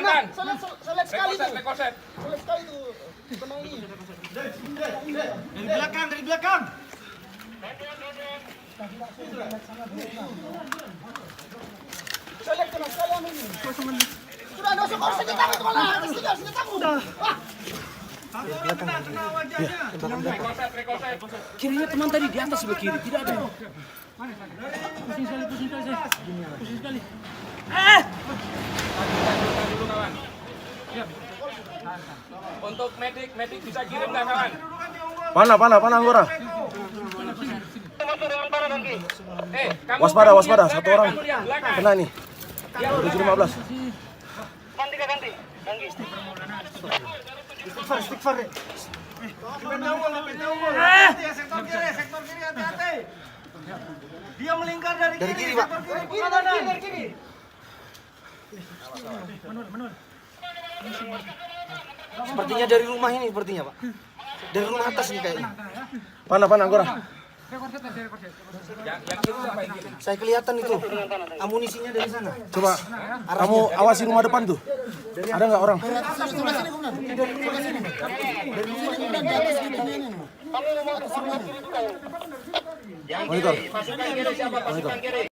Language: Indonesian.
tahan. Selek sekali tuh. Rekoset. Selek sekali tuh. Benang ini. Dari belakang. Selek kena sekali sama ini. Sudah ada usah korset kita itu malah. Tinggal sini kamu. Rekoset. Kirinya teman tadi di atas sebelah kiri, tidak ada. Pusing sekali. Dulu kawan. Untuk medik bisa kirim nggak kawan? Panah Anggora. Kamu Waspada, satu orang. kamu yang belakang. Kena nih. 715. Ganti. Istighfar. Sektor kiri hati-hati. Dia melingkar dari kiri, Pak. Dari kiri. Sepertinya dari rumah ini sepertinya, Pak. Dari rumah atas nih kayaknya. Panah Anggora. Yang kiri siapa yang kiri? Saya kelihatan itu. Amunisinya dari sana. Coba kamu awasi rumah depan tuh. Ada nggak orang? Monitor. Pasukan kiri siapa? Pasukan kiri.